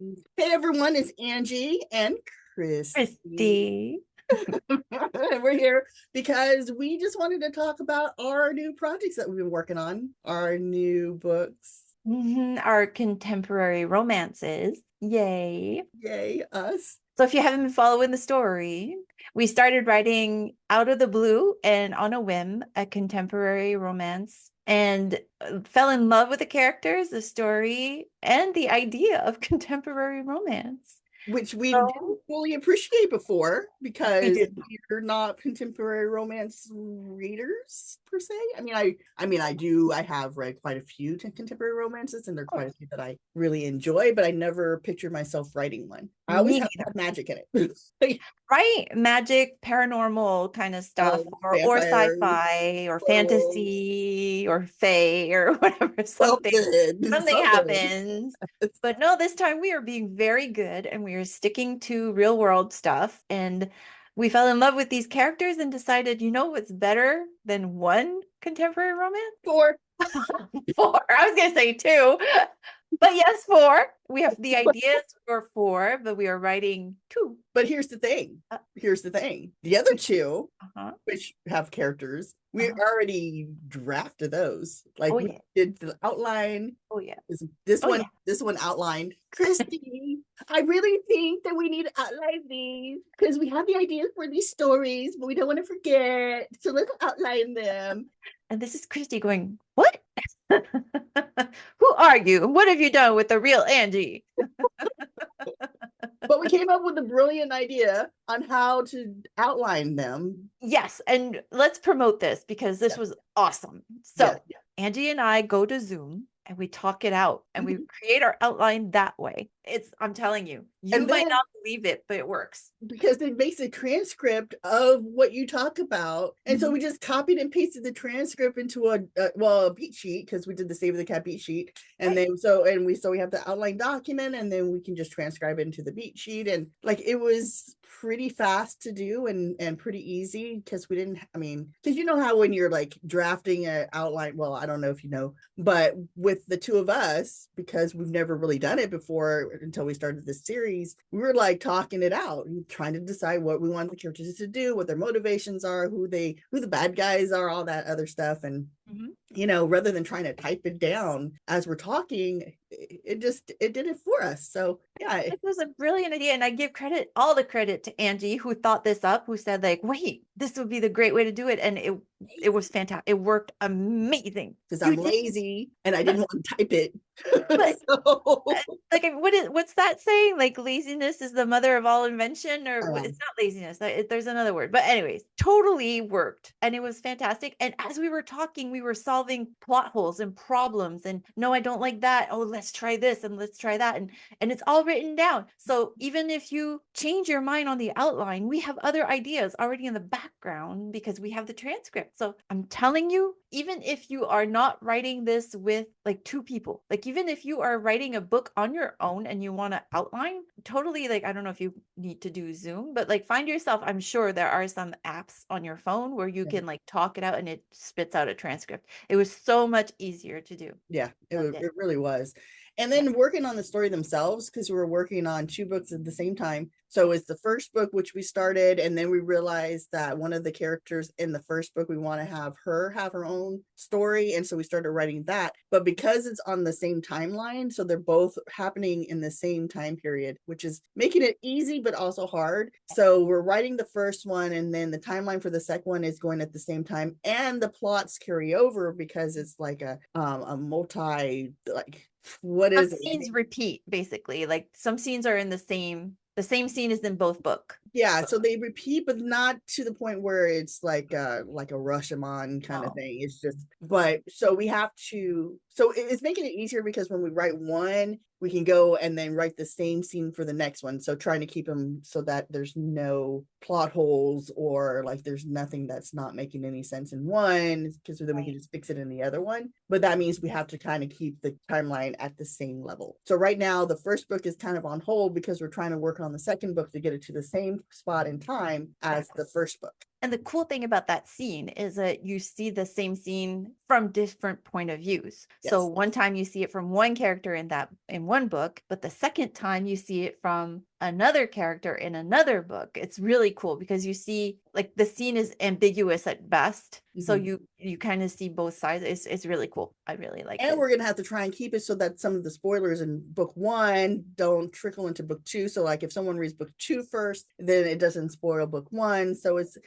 Hey everyone, it's Angie and Christie. Christy. And we're here because we just wanted to talk about our new projects that we've been working on, our new books. Our contemporary romances. Yay. Yay, us. So if you haven't been following the story, we started writing out of the blue and on a whim a contemporary romance and fell in love with the characters, the story, and the idea of contemporary romance. Which we didn't So fully appreciate before we because did. we're not contemporary romance readers per se. I do. I have read quite a few contemporary romances, and there are Oh, quite a few that I really enjoy. But I never pictured myself writing one. I always me have neither. had magic in it. Right? Magic, paranormal kind of stuff, or Vampires, sci-fi, or werewolves, fantasy, or fae, or whatever. something, Something something. happens. But no, this time we are being very good and we are sticking to real world stuff. And we fell in love with these characters and decided, you know what's better than one contemporary romance? For Four. I was gonna say two, but yes, four. We have the ideas for four, but we are writing two. But here's the thing. Uh, Here's the thing. The other two, uh-huh. which have characters, we Uh-huh. already drafted those. Like Oh we yeah. did the outline. Oh yeah. This Oh one, yeah. this one outlined. Christy, I really think that we need to outline these because we have the ideas for these stories, but we don't want to forget. So let's outline them. And this is Christy going, what? Who are you? What have you done with the real Angie? But we came up with a brilliant idea on how to outline them. Yes, and let's promote this because this Yeah, was awesome. yeah, So, Angie and I go to Zoom and we talk it out and we create our outline that way. I'm telling you, you and might then not believe it, but it works. because it makes a transcript of what you talk about. And so Mhm. we just copied and pasted the transcript into a beat sheet because we did the Save the Cat beat sheet. And Right. then we have the outline document and then we can just transcribe it into the beat sheet. And like it was pretty fast to do and pretty easy because we didn't, because you know how when you're like drafting an outline, well, I don't know if you know, but with the two of us, because we've never really done it before until we started this series, we were like talking it out and trying to decide what we want the characters to do, what their motivations are, who the bad guys are, all that other stuff. And Mhm. rather than trying to type it down as we're talking, it did it for us. So yeah, This was a brilliant idea. And I give all the credit to Angie who thought this up, who said, like, wait, this would be the great way to do it. And it was fantastic. It worked amazing. because You I'm did, lazy and I didn't want to type it. but So like what's that saying? Like laziness is the mother of all invention, or it's um, not laziness. There's another word. But anyways, totally worked. And it was fantastic. And as we were talking, we were solving plot holes and problems. And no, I don't like that. Oh, let's try this and let's try that. And it's all written down. So even if you change your mind on the outline, we have other ideas already in the background because we have the transcript. So I'm telling you, even if you are not writing this with like two people, like even if you are writing a book on your own and you want to outline, totally, like I don't know if you need to do Zoom, but like find yourself, I'm sure there are some apps on your phone where you yeah, can like talk it out and it spits out a transcript. It was so much easier to do. yeah, Loved it. it really was. And Yeah. then working on the story themselves, because we were working on two books at the same time. So it's the first book, which we started, and then we realized that one of the characters in the first book, we want to have her own story. And so we started writing that. But because it's on the same timeline, so they're both happening in the same time period, which is making it easy, but also hard. So we're writing the first one, and then the timeline for the second one is going at the same time. And the plots carry over because it's like a multi, like, what Some is it? scenes repeat basically. Like some scenes are in the same scene is in both Yeah, so books. they repeat, but not to the point where it's like a Rashomon kind of No. thing. It's just, but so we have to, so it's making it easier because when we write one, we can go and then write the same scene for the next one. So trying to keep them so that there's no plot holes or like there's nothing that's not making any sense in one, because then we can Right. just fix it in the other one. But that means we have to kind of keep the timeline at the same level. So right now, the first book is kind of on hold because we're trying to work on the second book to get it to the same spot in time as Exactly. the first book. And the cool thing about that scene is that you see the same scene from different point of views. So Yes. one time you see it from one character in one book, but the second time you see it from another character in another book. It's really cool because you see like the scene is ambiguous at best. So you kind of see both sides. It's really cool. I really like it. And we're gonna have to try and keep it so that some of the spoilers in book 1 don't trickle into book 2. So like if someone reads book 2 first, then it doesn't spoil book 1. So it's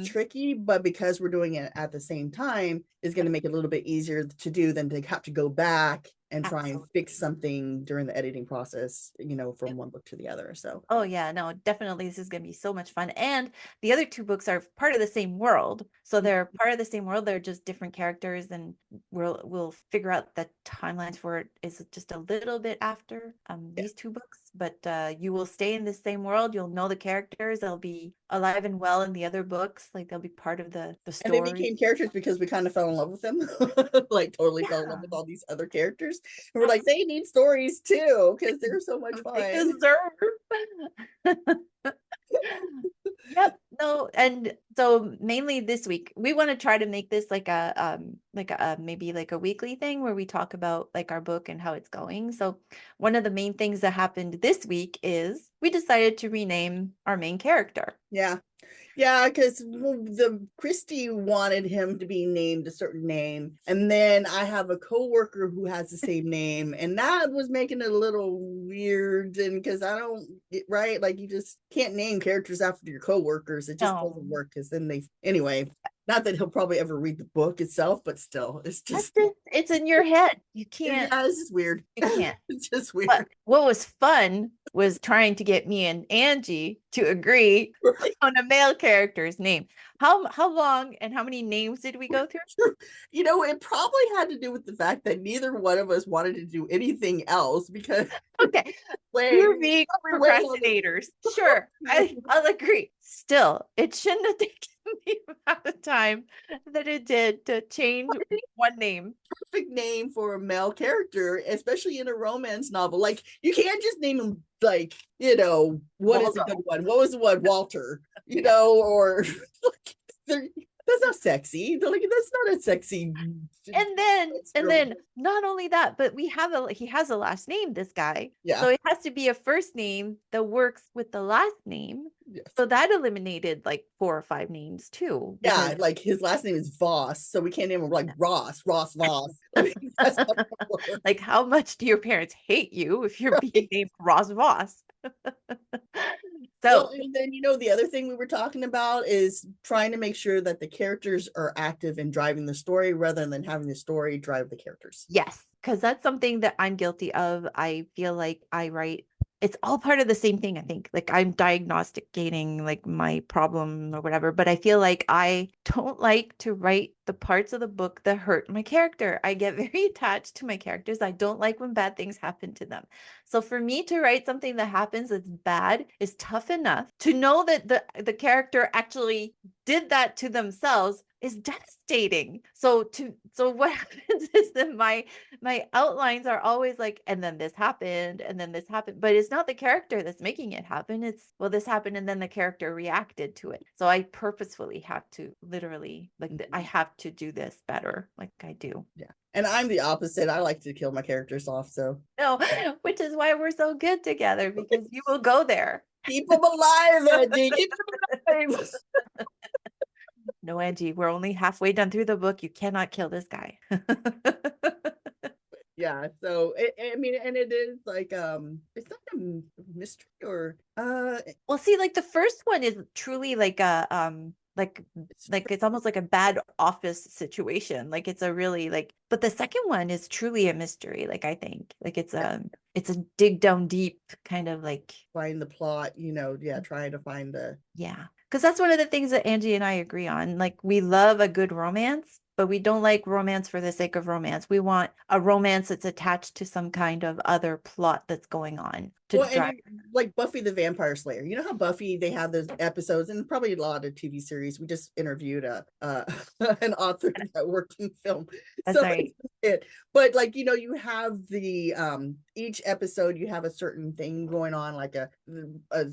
tricky, but because we're doing it at the same time, is going to make it a little bit easier to do than to have to go back and try and fix something during the editing process, from one book to the other. So oh yeah, no, definitely this is going to be so much fun. And the other 2 books are part of the same world. So they're part of the same world. They're just different characters, and we'll figure out the timelines for it is just a little bit after these 2 books, but you will stay in the same world. You'll know the characters. They'll be alive and well in the other books. Like they'll be part of the story. And they became characters because we kind of fell in love with them. Like totally fell in love with all these other characters. And we're like, they need stories too, because they're so much fun. They deserve. Yep. No, and so mainly this week we want to try to make this like a maybe like a weekly thing where we talk about like our book and how it's going. So one of the main things that happened this week is we decided to rename our main character. Yeah, because the Christie wanted him to be named a certain name, and then I have a coworker who has the same name, and that was making it a little weird. And because I don't right, like you just can't name characters after your coworkers. It just doesn't work. Because then anyway. Not that he'll probably ever read the book itself, but still, it's in your head. You can't. Yeah, it's just weird. You can't. It's just weird. But what was fun was trying to get me and Angie to agree on a male character's name. How long and how many names did we go through? It probably had to do with the fact that neither one of us wanted to do anything else because okay, we're being procrastinators. Sure, I'll agree. Still, it shouldn't have taken the amount of time that it did to change one name. Perfect name for a male character, especially in a romance novel. Like you can't just name him like, what is a good one? What was the one? Walter, or that's not sexy. Like that's not a sexy. And then not only that, but he has a last name, this guy. Yeah. So it has to be a first name that works with the last name. Yes. So that eliminated like 4 or 5 names too. Yeah, like his last name is Voss, so we can't name him like Ross Voss. Like how much do your parents hate you if you're being named Ross Voss? And then the other thing we were talking about is trying to make sure that the characters are active in driving the story rather than having the story drive the characters. Yes, because that's something that I'm guilty of. I feel like I write, it's all part of the same thing. I think like I'm diagnosticating like my problem or whatever, but I feel like I don't like to write the parts of the book that hurt my character. I get very attached to my characters. I don't like when bad things happen to them. So for me to write something that happens that's bad is tough enough. To know that the character actually did that to themselves is devastating. So what happens is that my outlines are always like, and then this happened, and then this happened, but it's not the character that's making it happen. It's, well, this happened, and then the character reacted to it. So I purposefully have to literally I have to do this better, like I do. Yeah. And I'm the opposite. I like to kill my characters off. So no, which is why we're so good together, because you will go there. Keep them alive, Angie. Keep them alive. No, Angie, we're only halfway done through the book. You cannot kill this guy. Yeah, so it is like it's not a mystery or well, see, like the first one is truly like a like it's almost like a bad office situation. Like it's a really but the second one is truly a mystery. Like I think like it's a dig down deep kind of like find the plot, trying to find the because that's one of the things that Angie and I agree on. Like we love a good romance, but we don't like romance for the sake of romance. We want a romance that's attached to some kind of other plot that's going on. Like Buffy the Vampire Slayer. You know how Buffy, they have those episodes, and probably a lot of TV series. We just interviewed an author that worked in film. That's right. it. But like, you have the each episode you have a certain thing going on, like a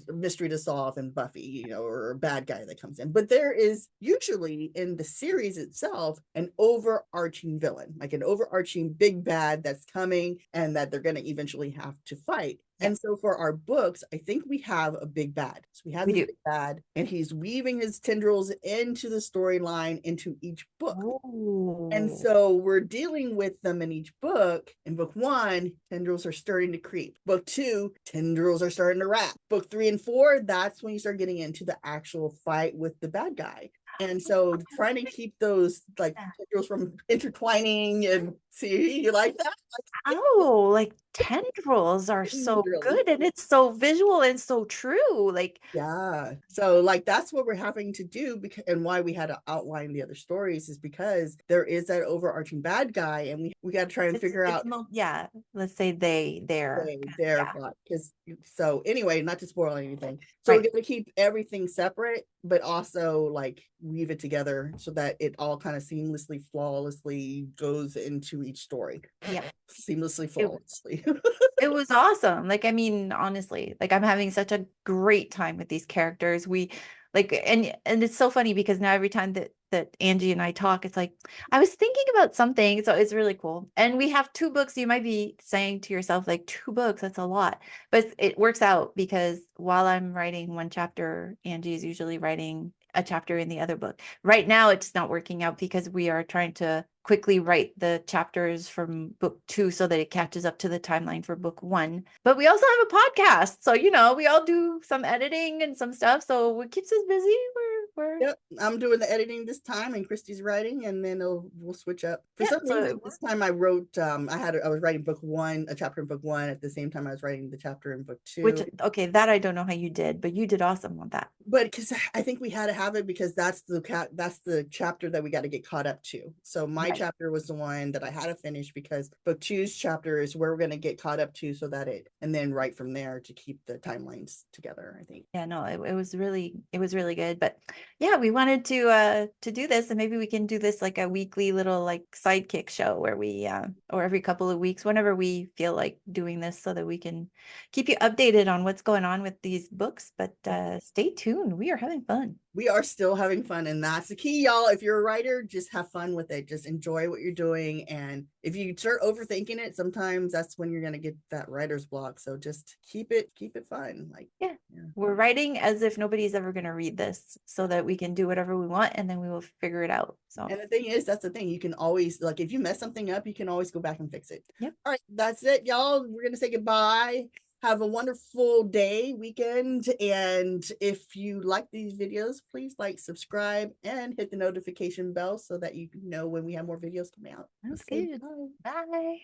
mystery to solve in Buffy, or a bad guy that comes in. But there is usually in the series itself an overarching villain, like an overarching big bad that's coming and that they're going to eventually have to fight. Yeah. And so for our books, I think we have a big bad. So we have We this do. big bad, and he's weaving his tendrils into the storyline, into each book. And Oh. so we're dealing with them in each book. In book 1, tendrils are starting to creep. Book 2, tendrils are starting to wrap. Book 3 and 4, that's when you start getting into the actual fight with the bad guy. And so trying to keep those like tendrils from intertwining, and see, you like that? Oh, like tendrils are so good, and it's so visual and so true. Like, yeah. So like that's what we're having to do, because, and why we had to outline the other stories is because there is that overarching bad guy, and we got to try and figure out let's say their plot. Because so anyway, not to spoil anything. So Right. we're going to keep everything separate, but also like weave it together so that it all kind of seamlessly, flawlessly goes into each story. Yeah. Seamlessly, flawlessly. It was awesome. Like, I mean, honestly, like I'm having such a great time with these characters. We like, and it's so funny because now every time that Angie and I talk, it's like, I was thinking about something. So it's really cool. And we have 2 books. You might be saying to yourself, like 2 books, that's a lot. But it works out because while I'm writing one chapter, Angie is usually writing a chapter in the other book. Right now, it's not working out because we are trying to quickly write the chapters from book 2 so that it catches up to the timeline for book 1. But we also have a podcast. So, we all do some editing and some stuff. So it keeps us busy. Yep, I'm doing the editing this time, and Christie's writing, and then we'll switch up. For some reason, this time I wrote. I was writing book 1, a chapter in book 1 at the same time I was writing the chapter in book 2. Which, okay, that I don't know how you did, but you did awesome on that. But because I think we had to have it because that's the chapter that we got to get caught up to. So my chapter was the one that I had to finish because book 2's chapter is where we're going to get caught up to, so that and then right from there to keep the timelines together, I think. Yeah, no, it was really good. But yeah, we wanted to do this, and maybe we can do this like a weekly little like sidekick show where we or every couple of weeks, whenever we feel like doing this, so that we can keep you updated on what's going on with these books. But stay tuned. We are having fun. We are still having fun, and that's the key, y'all. If you're a writer, just have fun with it. Just enjoy what you're doing. And if you start overthinking it, sometimes that's when you're going to get that writer's block. So just keep it fun. Like, yeah. We're writing as if nobody's ever going to read this, so that we can do whatever we want, and then we will figure it out. So, and the thing is, that's the thing. You can always, like, if you mess something up, you can always go back and fix it. Yep. All right, that's it, y'all. We're going to say goodbye. Have a wonderful day, weekend. And if you like these videos, please like, subscribe, and hit the notification bell so that you know when we have more videos coming out. That's good. Bye.